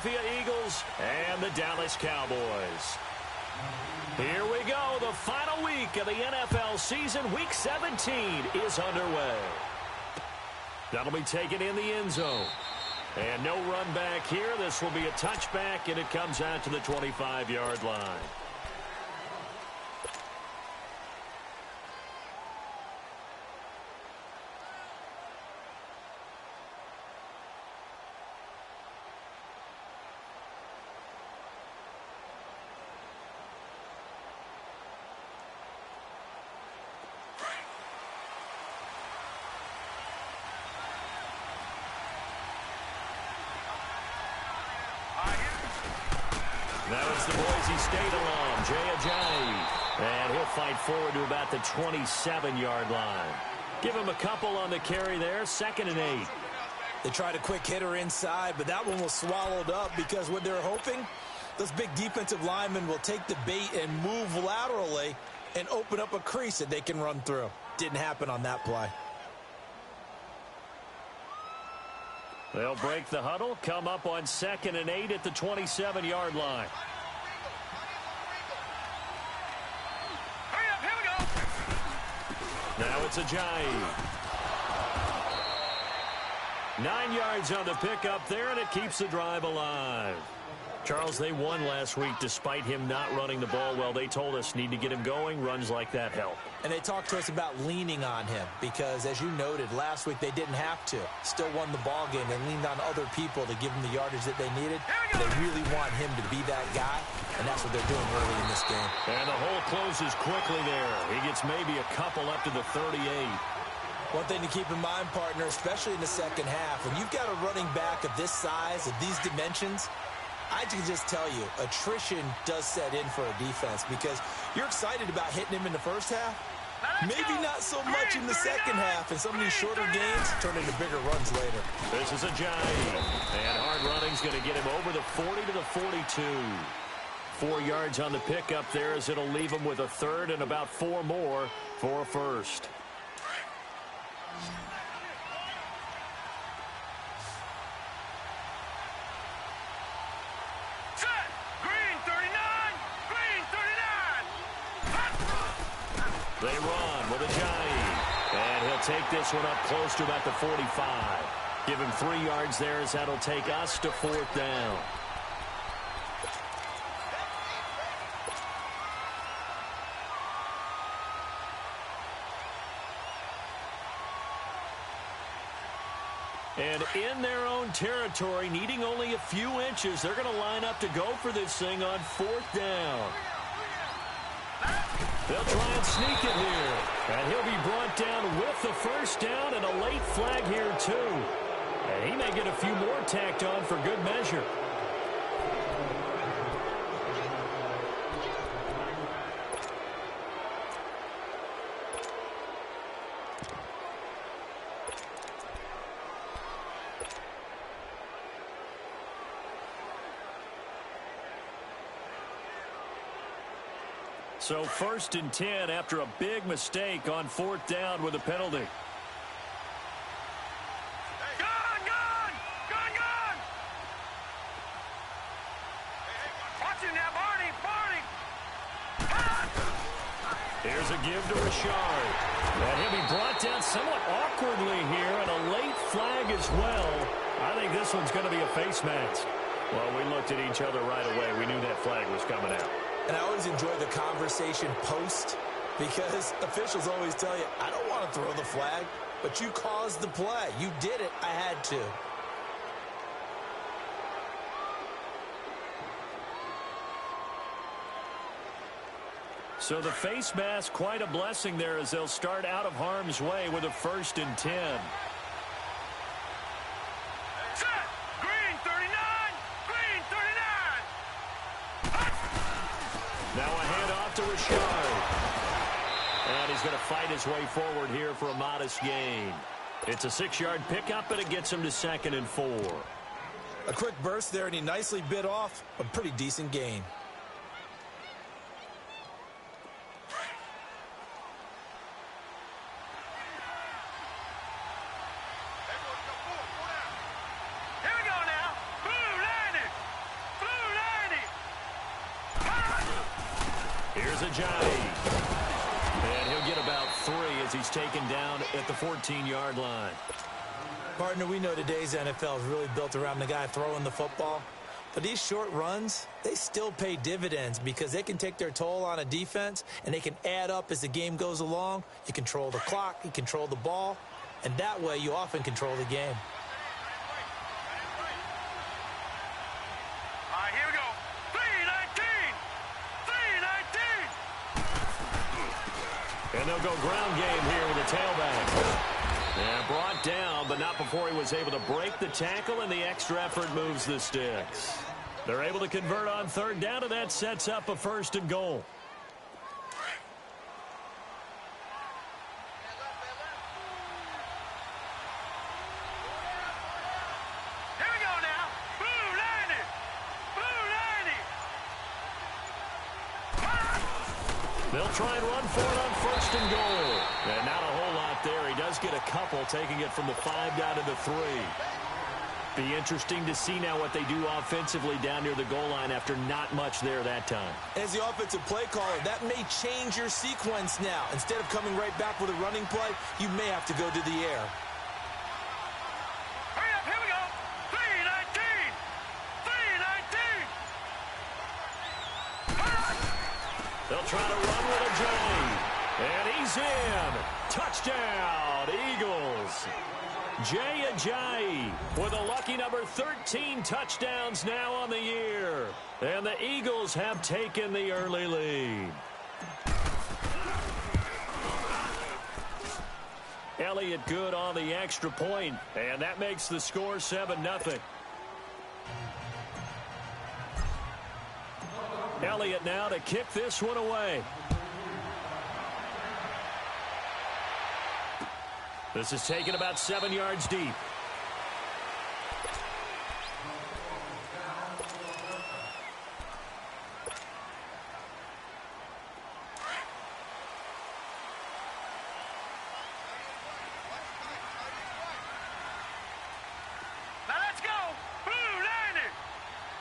Philadelphia Eagles and the Dallas Cowboys. Here we go. The final week of the NFL season. Week 17 is underway. That'll be taken in the end zone. And no run back here. This will be a touchback, and it comes out to the 25-yard line. Now it's the Boise State alum, Jay Ajayi. And he'll fight forward to about the 27-yard line. Give him a couple on the carry there, 2nd and 8. They tried a quick hitter inside, but that one was swallowed up because what they're hoping, those big defensive linemen will take the bait and move laterally and open up a crease that they can run through. Didn't happen on that play. They'll break the huddle, come up on 2nd and 8 at the 27-yard line. Hurry up, here we go. Now it's Ajayi. 9 yards on the pickup there, and it keeps the drive alive. Charles, they won last week despite him not running the ball well. They told us need to get him going. Runs like that help. And they talked to us about leaning on him because, as you noted, last week they didn't have to. Still won the ball game. They leaned on other people to give them the yardage that they needed. They really want him to be that guy, and that's what they're doing early in this game. And the hole closes quickly there. He gets maybe a couple up to the 38. One thing to keep in mind, partner, especially in the second half, when you've got a running back of this size, of these dimensions, I can just tell you, attrition does set in for a defense because you're excited about hitting him in the first half. Maybe not so much in the second half, and some of these shorter games turn into bigger runs later. This is Ajayi, and hard running's going to get him over the 40 to the 42. 4 yards on the pickup there as it'll leave him with a third and about 4 more for a first. They run with Ajayi, and he'll take this one up close to about the 45. Give him 3 yards there as that'll take us to 4th down. And in their own territory, needing only a few inches, they're going to line up to go for this thing on 4th down. They'll try and sneak it here. And he'll be brought down with the first down and a late flag here, too. And he may get a few more tacked on for good measure. So 1st and 10 after a big mistake on 4th down with a penalty. Gone! Watch him now, Barney! Here's a give to Richard. And he'll be brought down somewhat awkwardly here, and a late flag as well. I think this one's going to be a face mask. Well, we looked at each other right away. We knew that flag was coming out. And I always enjoy the conversation post because officials always tell you, I don't want to throw the flag, but you caused the play. You did it. I had to. So the face mask, quite a blessing there as they'll start out of harm's way with a 1st and 10. Now a handoff to Richard. And he's going to fight his way forward here for a modest gain. It's a 6-yard pickup, and it gets him to 2nd and 4. A quick burst there, and he nicely bit off a pretty decent gain. Here's Ajayi. And he'll get about 3 as he's taken down at the 14-yard line. Partner, we know today's NFL is really built around the guy throwing the football. But these short runs, they still pay dividends because they can take their toll on a defense, and they can add up as the game goes along. You control the clock, you control the ball, and that way you often control the game. All right, here we go. 3-19. 3-19. And they'll go ground game here with the tailback. And brought down, but not before he was able to break the tackle, and the extra effort moves the sticks. They're able to convert on third down, and that sets up a 1st and goal. Here we go now. Blue 90. Blue 90. They'll try and run for it on 1st and goal. And not a whole lot there. He does get a couple, taking it from the 5 down to the 3. Be interesting to see now what they do offensively down near the goal line after not much there that time. As the offensive play caller, that may change your sequence now. Instead of coming right back with a running play, you may have to go to the air. Hurry up, here we go. 3-19. 3-19. They'll try to run with Ajayi. And he's in. Touchdown, Eagles. Jay Ajayi with a lucky number 13 touchdowns now on the year. And the Eagles have taken the early lead. Elliott good on the extra point, and that makes the score 7-0. Elliott now to kick this one away. This is taken about 7 yards deep. Now let's go. Blue 90.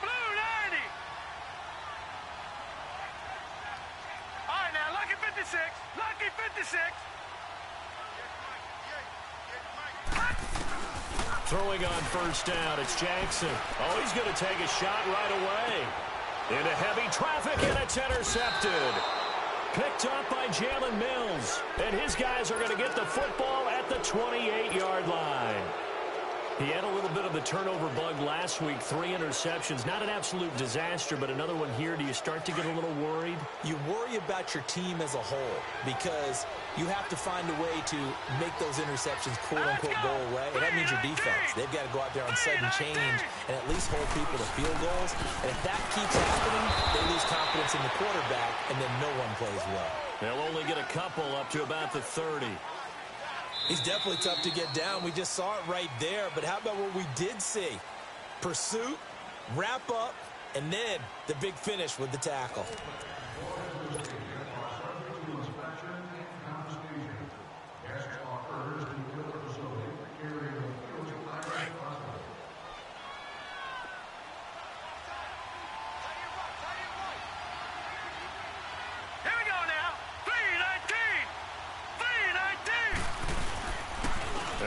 Blue 90. All right, now, lucky 56. Lucky 56. Throwing on 1st down, it's Jackson. Oh, he's going to take a shot right away. Into heavy traffic, and it's intercepted. Picked up by Jalen Mills. And his guys are going to get the football at the 28-yard line. He had a little bit of the turnover bug last week, 3 interceptions. Not an absolute disaster, but another one here. Do you start to get a little worried? You worry about your team as a whole because you have to find a way to make those interceptions, quote-unquote, go away. And that means your defense. They've got to go out there on sudden change and at least hold people to field goals. And if that keeps happening, they lose confidence in the quarterback, and then no one plays well. They'll only get a couple up to about the 30. He's definitely tough to get down. We just saw it right there. But how about what we did see? Pursuit, wrap up, and then the big finish with the tackle.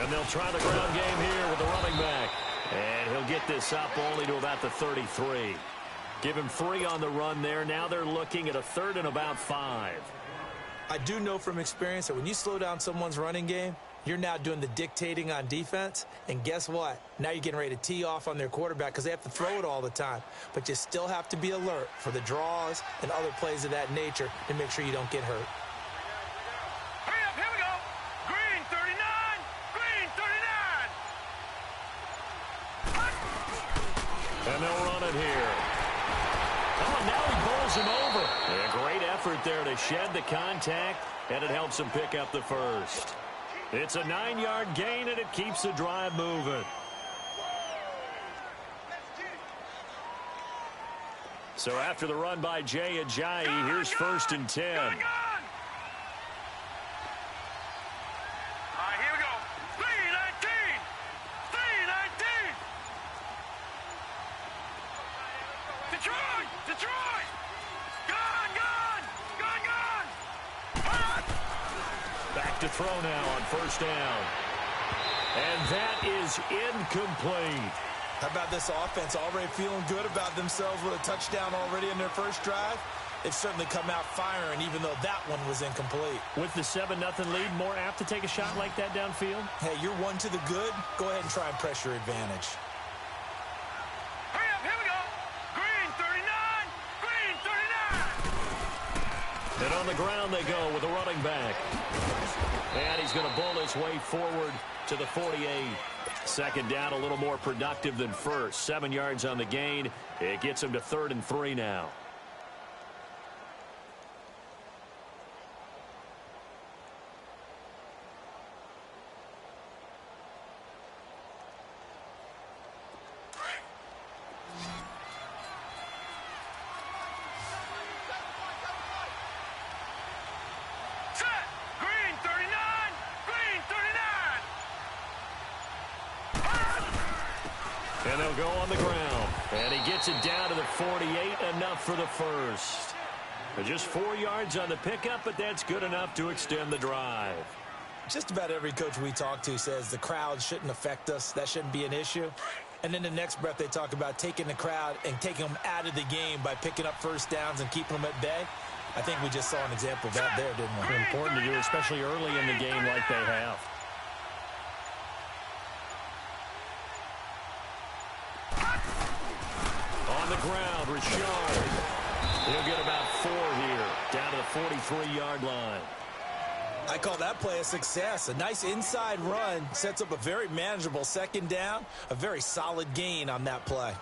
And they'll try the ground game here with the running back. And he'll get this up only to about the 33. Give him 3 on the run there. Now they're looking at a 3rd and about 5. I do know from experience that when you slow down someone's running game, you're now doing the dictating on defense. And guess what? Now you're getting ready to tee off on their quarterback because they have to throw it all the time. But you still have to be alert for the draws and other plays of that nature to make sure you don't get hurt. Hurry up, here we go. Green 39. Green 39. And they'll run it here. Oh, now he bowls him over. A great effort there to shed the contact, and it helps him pick up the 1st. It's a 9-yard gain, and it keeps the drive moving. So after the run by Jay Ajayi, here's 1st and 10. All right, here we go. 3-19. 3-19. Detroit! Detroit! Gone! Gone! Gone! to throw now on first down. And that is incomplete. How about this offense already feeling good about themselves with a touchdown already in their first drive? They've certainly come out firing, even though that one was incomplete. With the 7-0 lead, more apt to take a shot like that downfield? Hey, you're one to the good. Go ahead and try and press your advantage. Hurry up, here we go. Green 39, green 39. And on the ground they go with a running back. And he's going to bull his way forward to the 48. Second down, a little more productive than first. 7 yards on the gain. It gets him to 3rd and 3 now. And they'll go on the ground. And he gets it down to the 48, enough for the first. Just 4 yards on the pickup, but that's good enough to extend the drive. Just about every coach we talk to says the crowd shouldn't affect us. That shouldn't be an issue. And in the next breath, they talk about taking the crowd and taking them out of the game by picking up first downs and keeping them at bay. I think we just saw an example of that there, didn't we? Important to do, especially early in the game like they have. On the ground, Richard. He'll get about 4 here, down to the 43-yard line. I call that play a success. A nice inside run sets up a very manageable second down, a very solid gain on that play.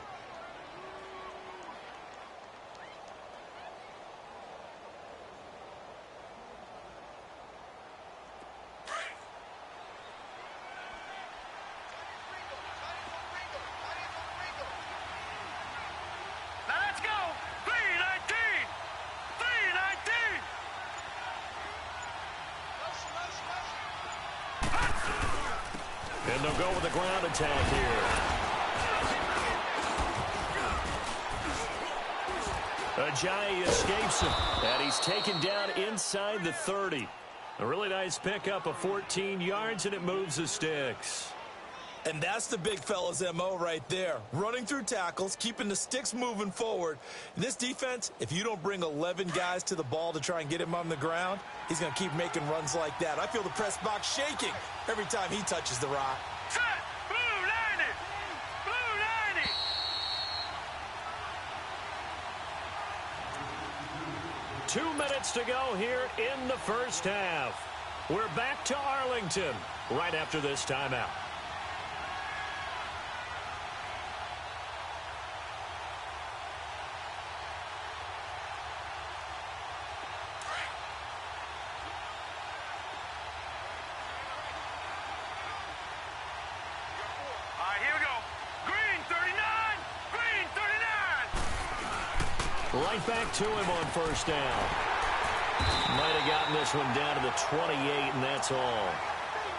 And they'll go with a ground attack here. Ajayi escapes him, and he's taken down inside the 30. A really nice pickup of 14 yards, and it moves the sticks. And that's the big fella's MO right there. Running through tackles, keeping the sticks moving forward. In this defense, if you don't bring 11 guys to the ball to try and get him on the ground, he's going to keep making runs like that. I feel the press box shaking every time he touches the rock. Set! Blue 90! Blue 90! 2 minutes to go here in the first half. We're back to Arlington right after this timeout. Right back to him on first down. Might have gotten this one down to the 28, and that's all.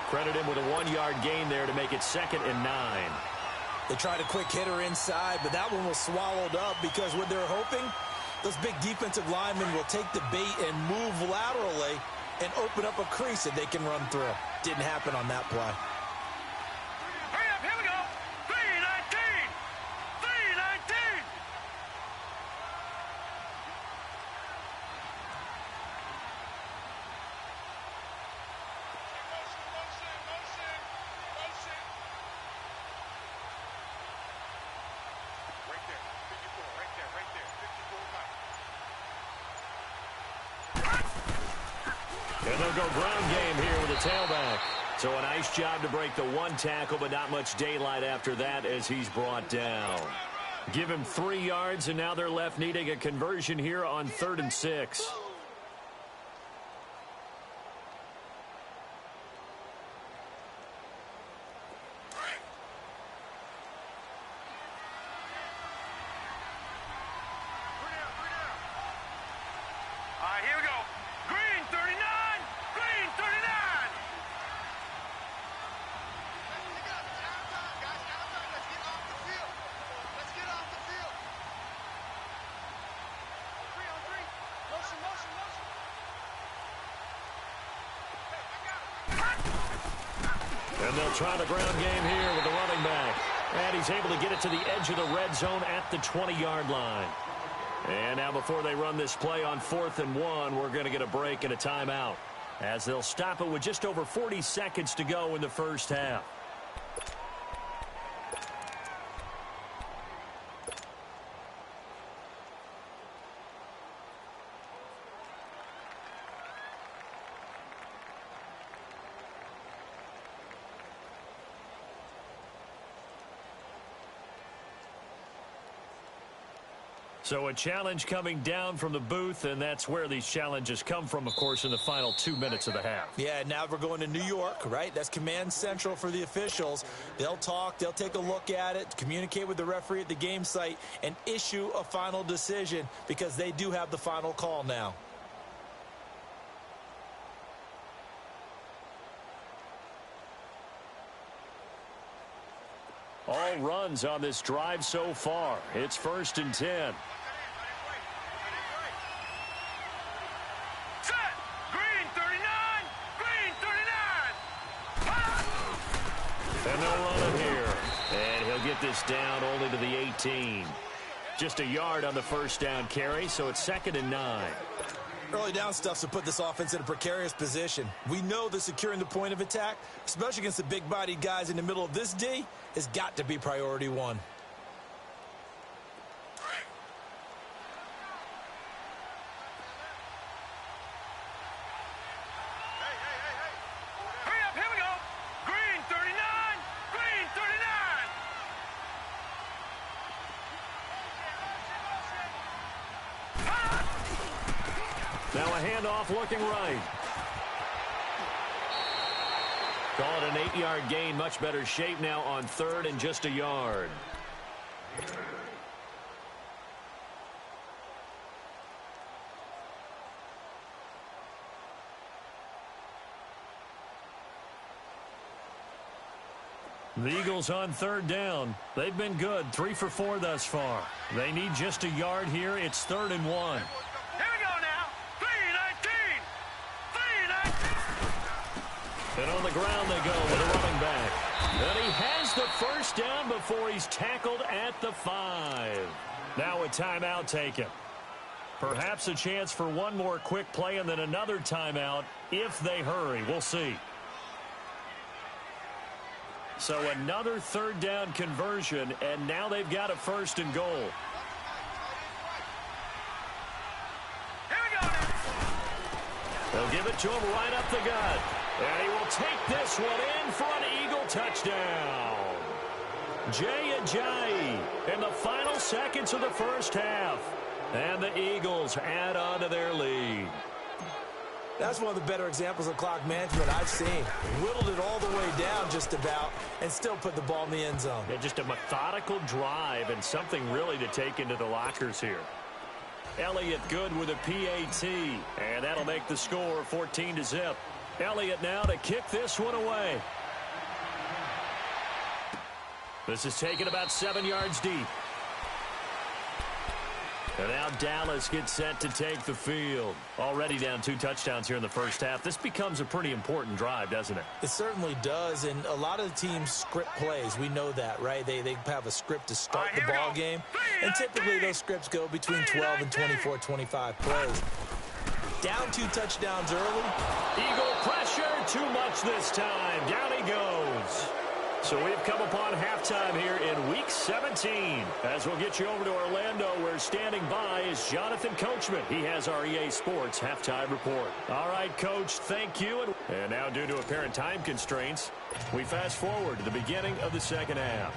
Credit him with a 1-yard gain there to make it 2nd and 9. They tried a quick hitter inside, but that one was swallowed up because what they're hoping, those big defensive linemen will take the bait and move laterally and open up a crease that they can run through. Didn't happen on that play. Hurry up, here we go. 319! 319! And they'll go ground game here with a tailback. So a nice job to break the 1 tackle, but not much daylight after that as he's brought down. Give him 3 yards, and now they're left needing a conversion here on 3rd and 6. Here we go. Green 39! Green 39! Let's get off the field. 3 on 3. Motion, motion. And they'll try the ground game here with the running back. And he's able to get it to the edge of the red zone at the 20-yard line. And now before they run this play on 4th and 1, we're going to get a break and a timeout, as they'll stop it with just over 40 seconds to go in the first half. So a challenge coming down from the booth, and that's where these challenges come from, of course, in the final 2 minutes of the half. Yeah, now we're going to New York, right? That's command central for the officials. They'll talk, they'll take a look at it, communicate with the referee at the game site, and issue a final decision, because they do have the final call now. All runs on this drive so far. It's 1st and 10. Set. Green 39. Green 39. And they'll run it here. And he'll get this down only to the 18. Just a yard on the first down carry, so it's 2nd and 9. Early down stuff to put this offense in a precarious position. We know that securing the point of attack, especially against the big-bodied guys in the middle of this D, has got to be priority one. Hurry up, here we go. Green 39. Green 39. Now a handoff looking right. Call it an 8-yard gain. Much better shape now on 3rd and just a yard. The Eagles on 3rd down. They've been good, 3 for 4 thus far. They need just a yard here. It's 3rd and 1. And on the ground they go with a running back. And he has the first down before he's tackled at the 5. Now a timeout taken. Perhaps a chance for one more quick play and then another timeout if they hurry. We'll see. So another 3rd down conversion, and now they've got a 1st and goal. They'll give it to him right up the gut. And he will take this one in for an Eagle touchdown. Jay Ajayi in the final seconds of the first half. And the Eagles add on to their lead. That's one of the better examples of clock management I've seen. Whittled it all the way down just about and still put the ball in the end zone. Yeah, just a methodical drive and something really to take into the lockers here. Elliott good with a PAT. And that'll make the score 14-0. Elliott now to kick this one away. This is taken about 7 yards deep. And now Dallas gets set to take the field. Already down 2 touchdowns here in the first half. This becomes a pretty important drive, doesn't it? It certainly does, and a lot of the teams script plays. We know that, right? They have a script to start the ball game, and typically those scripts go between 12 and 24, 25 plays. Down 2 touchdowns early. Eagle pressure, too much this time. Down he goes. So we've come upon halftime here in Week 17. As we'll get you over to Orlando, where standing by is Jonathan Coachman. He has our EA Sports halftime report. All right, Coach, thank you. And now, due to apparent time constraints, we fast forward to the beginning of the second half.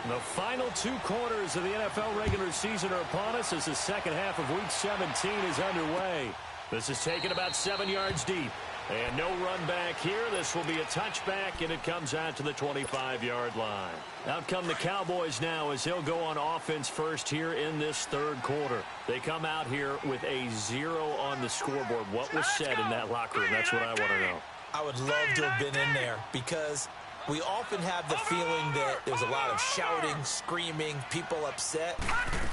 The final 2 quarters of the NFL regular season are upon us as the second half of Week 17 is underway. This is taken about 7 yards deep. And no run back here. This will be a touchback, and it comes out to the 25-yard line. Out come the Cowboys now as they'll go on offense first here in this 3rd quarter. They come out here with a 0 on the scoreboard. What was said in that locker room? That's what I want to know. I would love to have been in there because we often have the feeling that there's a lot of shouting, screaming, people upset.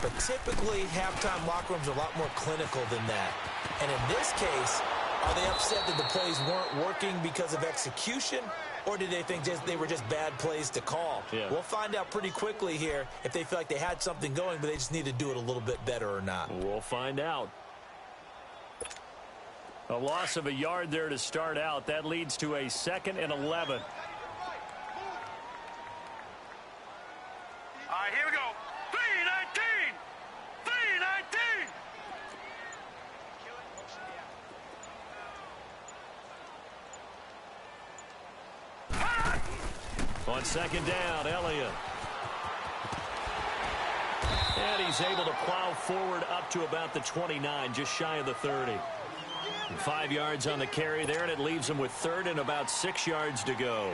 But typically, halftime locker rooms are a lot more clinical than that. And in this case, Are they upset that the plays weren't working because of execution, or did they think they were just bad plays to call? Yeah. We'll find out pretty quickly here if they feel like they had something going, but they just need to do it a little bit better or not. We'll find out. A loss of a yard there to start out. That leads to a 2nd and 11. All right, here we go. 3-19. 3-19. On 2nd down, Elliott. And he's able to plow forward up to about the 29, just shy of the 30. 5 yards on the carry there, and it leaves him with 3rd and about 6 yards to go.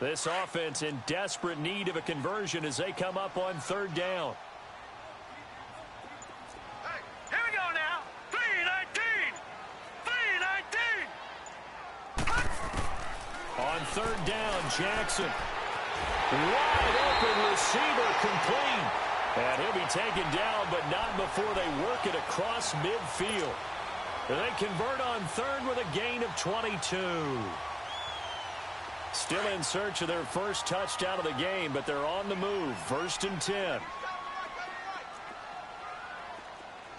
This offense in desperate need of a conversion as they come up on 3rd down. Hey, here we go now. 3-19. 3-19. On 3rd down, Jackson. Wide open receiver complete. And he'll be taken down, but not before they work it across midfield. They convert on 3rd with a gain of 22. Still in search of their first touchdown of the game, but they're on the move. 1st and 10.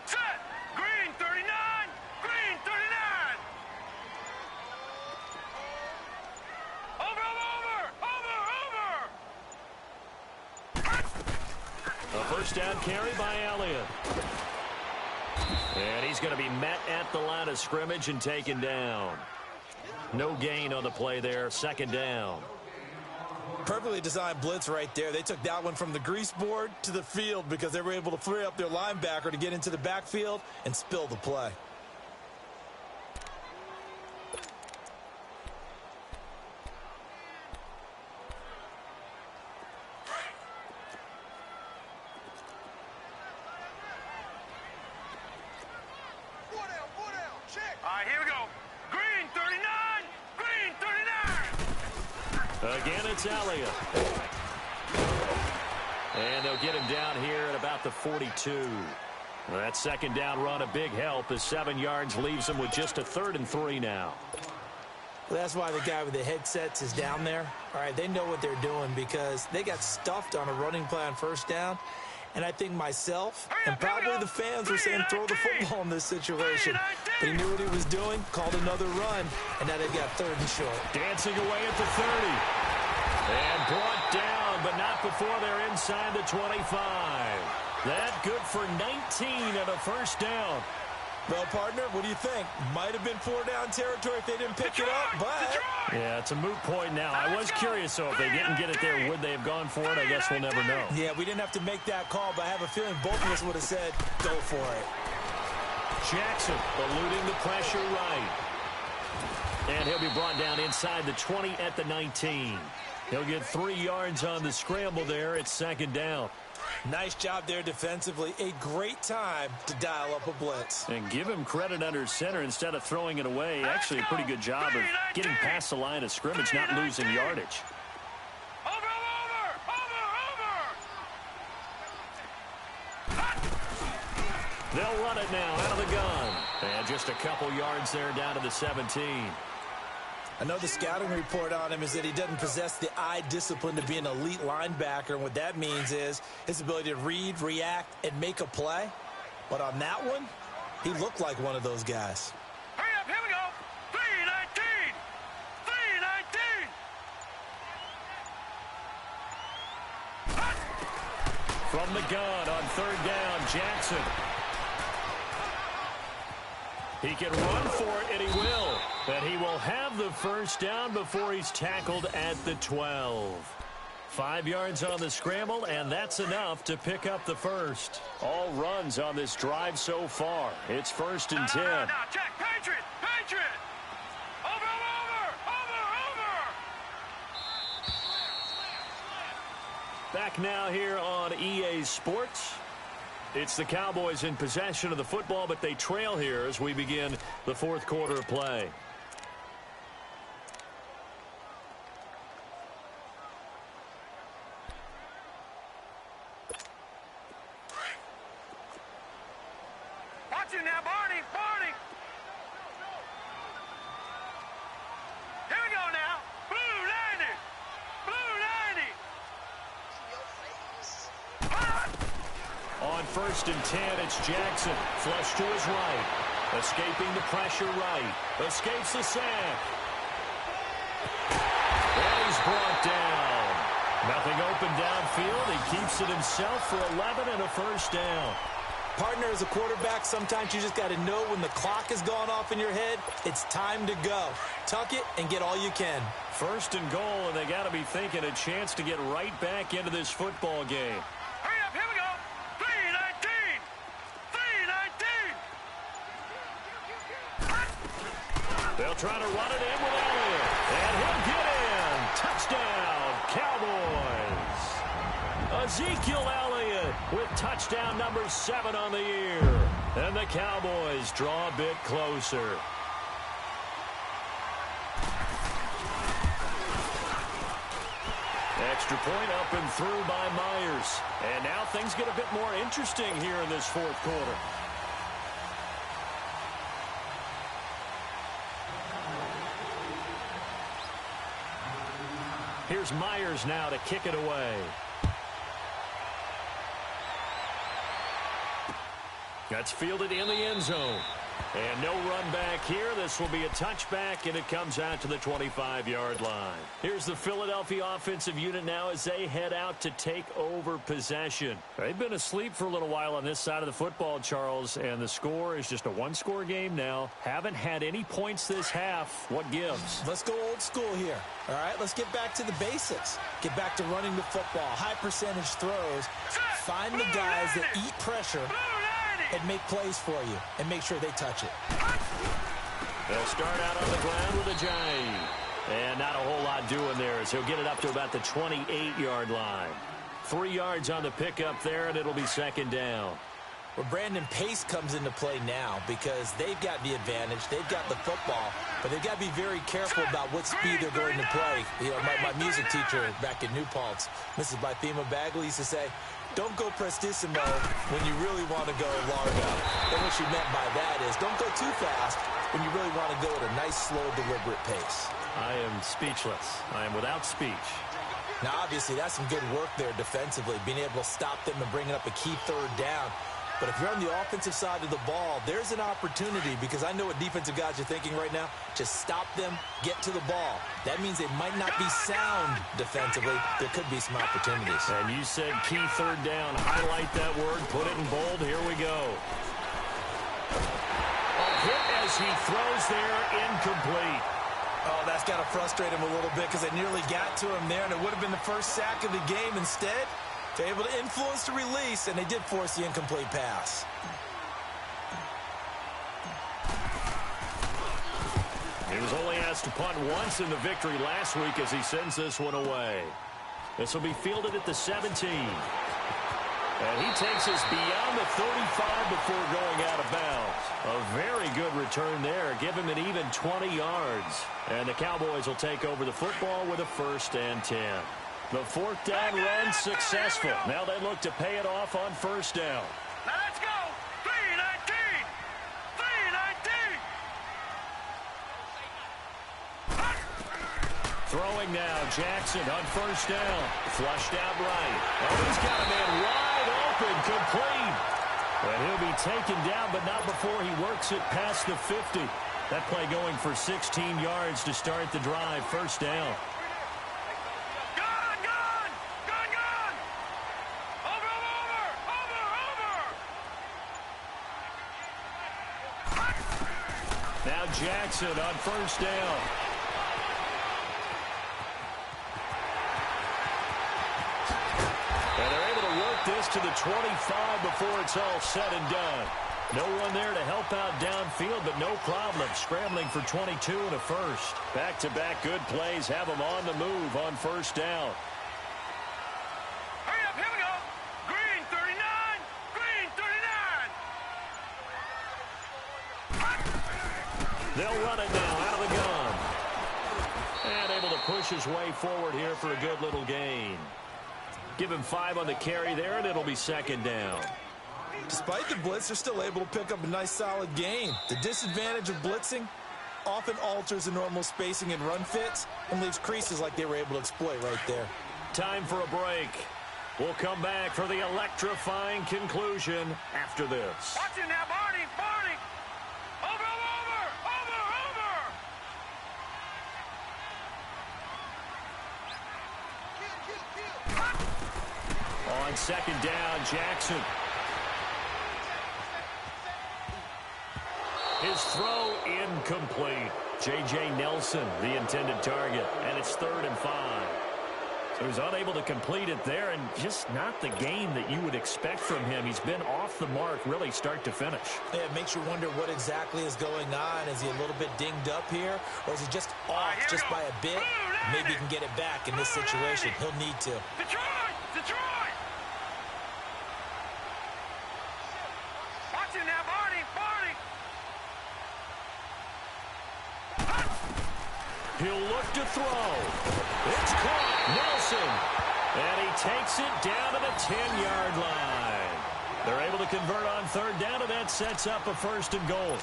Set. Green 39. Green 39. Over. A first down carry by Elliott. And he's going to be met at the line of scrimmage and taken down. No gain on the play there. 2nd down. Perfectly designed blitz right there. They took that one from the grease board to the field because they were able to free up their linebacker to get into the backfield and spill the play. All right, here we go. Green 39. Green 39. Again, it's Elliott. And they'll get him down here at about the 42. That 2nd down run a big help as 7 yards leaves him with just a 3rd and 3 now. Well, that's why the guy with the headsets is down there. All right, they know what they're doing because they got stuffed on a running play on 1st down. And I think myself and probably the fans were saying throw the football in this situation. But he knew what he was doing, called another run, and now they've got 3rd and short. Dancing away at the 30. And brought down, but not before they're inside the 25. That good for 19 and a first down. Well, partner, what do you think? Might have been 4-down territory if they didn't pick it up, but... Yeah, it's a moot point now. I was curious, though, if they didn't get it there, would they have gone for it? I guess we'll never know. Yeah, we didn't have to make that call, but I have a feeling both of us would have said, go for it. Jackson eluding the pressure right. And he'll be brought down inside the 20 at the 19. He'll get 3 yards on the scramble there at 2nd down. Nice job there defensively. A great time to dial up a blitz. And give him credit under center instead of throwing it away. Actually, a pretty good job of getting past the line of scrimmage, not losing yardage. Over. They'll run it now out of the gun. And just a couple yards there down to the 17. I know the scouting report on him is that he doesn't possess the eye discipline to be an elite linebacker. And what that means is his ability to read, react, and make a play. But on that one, he looked like one of those guys. Hurry up, here we go. 3-19. 3-19. From the gun on 3rd down, Jackson. He can run for it, and he will. But he will have the first down before he's tackled at the 12. 5 yards on the scramble, and that's enough to pick up the first. All runs on this drive so far. It's 1st and 10. Now, check. Patriot. Over. Back now here on EA Sports. It's the Cowboys in possession of the football, but they trail here as we begin the fourth quarter of play. Watch it now, Barney. Barney. Here we go now. Blue 90. Blue 90. On 1st and 10, it's Jackson. Flush to his right. Escaping the pressure right. Escapes the sack. And he's brought down. Nothing open downfield. He keeps it himself for 11 and a first down. Partner, as a quarterback, sometimes you just got to know when the clock has gone off in your head, it's time to go. Tuck it and get all you can. 1st and goal, and they got to be thinking a chance to get right back into this football game. Hurry up, here we go. 319. 319. They'll try to run it in with Elliott. And he'll get in. Touchdown, Cowboys. Ezekiel Elliott with touchdown number 7 on the year. And the Cowboys draw a bit closer. Extra point up and through by Myers. And now things get a bit more interesting here in this fourth quarter. Here's Myers now to kick it away. That's fielded in the end zone. And no run back here. This will be a touchback, and it comes out to the 25-yard line. Here's the Philadelphia offensive unit now as they head out to take over possession. They've been asleep for a little while on this side of the football, Charles, and the score is just a one-score game now. Haven't had any points this half. What gives? Let's go old school here. All right, let's get back to the basics. Get back to running the football, high percentage throws. Find the guys that eat pressure and make plays for you, and make sure they touch it. They'll start out on the ground with a Ajayi. And not a whole lot doing there as he'll get it up to about the 28-yard line. 3 yards on the pickup there, and it'll be 2nd down. Well, Brandon, pace comes into play now because they've got the advantage. They've got the football, but they've got to be very careful about what speed they're going to play. You know, my music teacher back in New Paltz, Mrs. Bythema Bagley, used to say, don't go prestissimo when you really want to go largo. And what she meant by that is don't go too fast when you really want to go at a nice, slow, deliberate pace. I am speechless. I am without speech. Now, obviously, that's some good work there defensively, being able to stop them and bringing up a key 3rd down. But if you're on the offensive side of the ball, there's an opportunity because I know what defensive guys are thinking right now. Just stop them, get to the ball. That means they might not be sound defensively. There could be some opportunities. And you said key 3rd down. Highlight that word. Put it in bold. Here we go. A hit as he throws there, incomplete. Oh, that's got to frustrate him a little bit because they nearly got to him there, and it would have been the first sack of the game. Instead, they're able to influence the release, and they did force the incomplete pass. He was only asked to punt once in the victory last week as he sends this one away. This will be fielded at the 17. And he takes us beyond the 35 before going out of bounds. A very good return there. Give him an even 20 yards. And the Cowboys will take over the football with a 1st and 10. The 4th down run successful. Now they look to pay it off on 1st down. Now let's go. 319. 319. Throwing now, Jackson on 1st down. Flushed out right. Oh, he's got a man wide open, complete. And he'll be taken down, but not before he works it past the 50. That play going for 16 yards to start the drive. 1st down. Now Jackson on 1st down. And they're able to work this to the 25 before it's all said and done. No one there to help out downfield, but no problem. Scrambling for 22 and a 1st. Back-to-back good plays have them on the move on 1st down. Hurry up, here we go. Green 39. Green 39. They'll run it now out of the gun. And able to push his way forward here for a good little gain. Give him 5 on the carry there, and it'll be second down. Despite the blitz, they're still able to pick up a nice, solid gain. The disadvantage of blitzing often alters the normal spacing and run fits and leaves creases like they were able to exploit right there. Time for a break. We'll come back for the electrifying conclusion after this. Watch it now, Barney. Barney. Over. On second down, Jackson. His throw incomplete. J.J. Nelson, the intended target, and it's 3rd and 5. So he's unable to complete it there, and just not the game that you would expect from him. He's been off the mark really start to finish. Yeah, it makes you wonder what exactly is going on. Is he a little bit dinged up here, or is he just off just by a bit? Maybe he can get it back in this situation. He'll need to. Detroit! Watch it now, Barney. He'll look to throw. It's caught. Nelson. And he takes it down to the 10-yard line. They're able to convert on 3rd down, and that sets up a 1st and goal.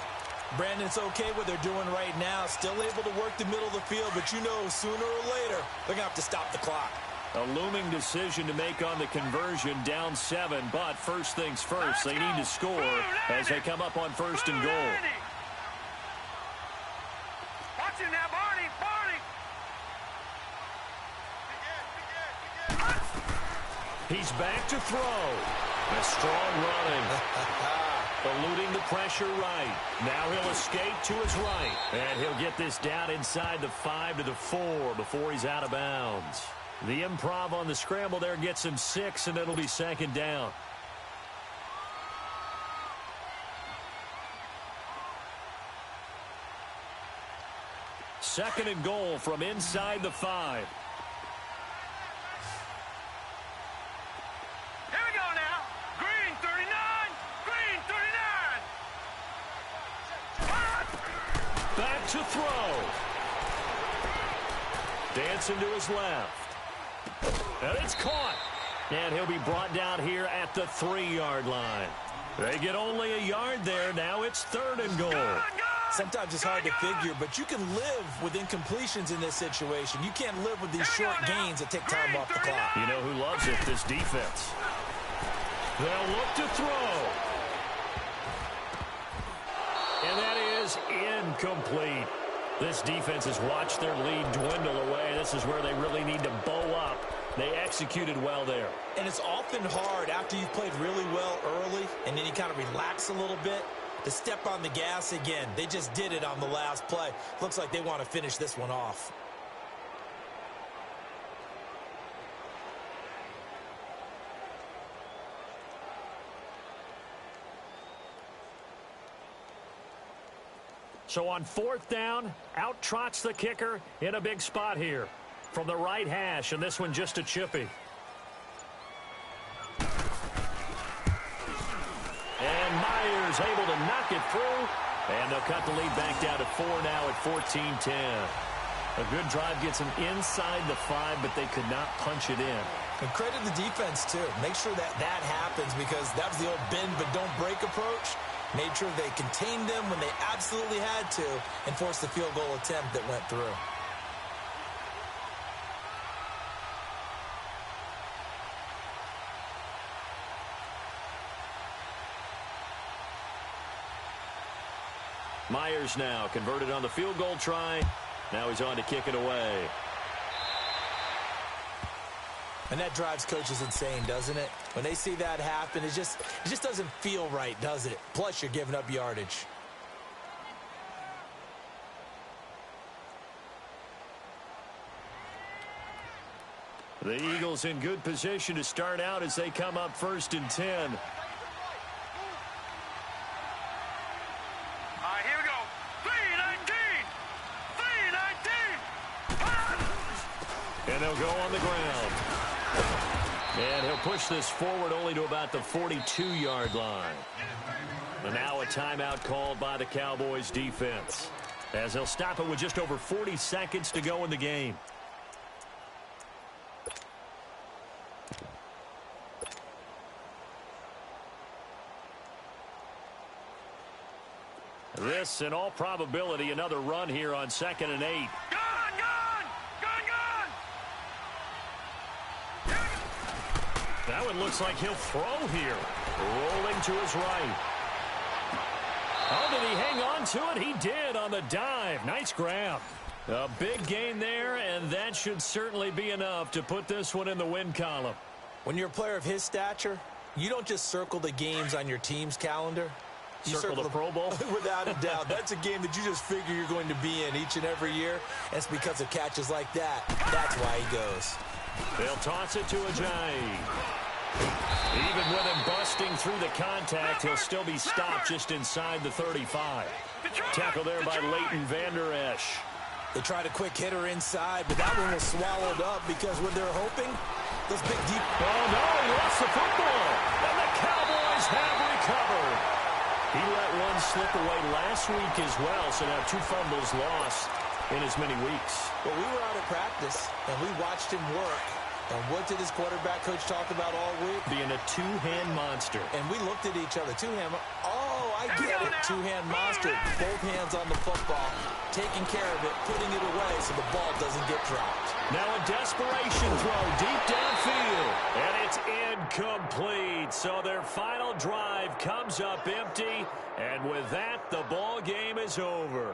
Brandon, it's okay what they're doing right now. Still able to work the middle of the field, but you know sooner or later they're going to have to stop the clock. A looming decision to make on the conversion, down 7, but first things first, they need to score as they come up on 1st and goal. Watch it now, Barney. He's back to throw. A strong running. Eluding the pressure right. Now he'll escape to his right. And he'll get this down inside the 5 to the 4 before he's out of bounds. The improv on the scramble there gets him 6, and it'll be 2nd down. Second and goal from inside the 5. Here we go now. Green 39. Back to throw. Dancing to his left. And it's caught. And he'll be brought down here at the 3-yard line. They get only a yard there. Now it's 3rd and goal. Sometimes it's hard to figure, but you can live with incompletions in this situation. You can't live with these short gains that take time off the clock. You know who loves it? This defense. They'll look to throw. And that is incomplete. This defense has watched their lead dwindle away. This is where they really need to bow up. They executed well there. And it's often hard after you've played really well early and then you kind of relax a little bit to step on the gas again. They just did it on the last play. Looks like they want to finish this one off. So on 4th down, out trots the kicker in a big spot here. From the right hash, and this one just a chippy. And Myers able to knock it through. And they'll cut the lead back down to 4 now at 14-10. A good drive gets them inside the 5, but they could not punch it in. And credit the defense, too. Make sure that happens because that was the old bend but don't break approach. Made sure they contained them when they absolutely had to and forced the field goal attempt that went through. Myers now converted on the field goal try. Now he's on to kick it away. And that drives coaches insane, doesn't it? When they see that happen, it just doesn't feel right, does it? Plus, you're giving up yardage. The Eagles in good position to start out as they come up 1st and 10. All right, here we go. 3-19. And they'll go on the ground. And he'll push this forward only to about the 42-yard line. And now a timeout called by the Cowboys defense. as they'll stop it with just over 40 seconds to go in the game. This, in all probability, another run here on 2nd and 8. That one looks like he'll throw here. Rolling to his right. Oh, did he hang on to it? He did on the dive. Nice grab. A big gain there, and that should certainly be enough to put this one in the win column. When you're a player of his stature, you don't just circle the games on your team's calendar. You circle the Pro Bowl? Without a doubt. That's a game that you just figure you're going to be in each and every year. And it's because of catches like that. That's why he goes. They'll toss it to Ajayi. Even with him busting through the contact, he'll still be stopped just inside the 35. Tackle there by Leighton Vander Esch. They tried a quick hitter inside, but that one was swallowed up because when they're hoping, those big deep... Oh, no, he lost the football. And the Cowboys have recovered. He let one slip away last week as well, so now 2 fumbles lost in as many weeks. Well, we were out of practice, and we watched him work. And what did his quarterback coach talk about all week? Being a two-hand monster. And we looked at each other. Two-hand. Oh, I get it. Two-hand monster. Both hands on the football. Taking care of it. Putting it away so the ball doesn't get dropped. Now a desperation throw deep downfield. And it's incomplete. So their final drive comes up empty. And with that, the ball game is over.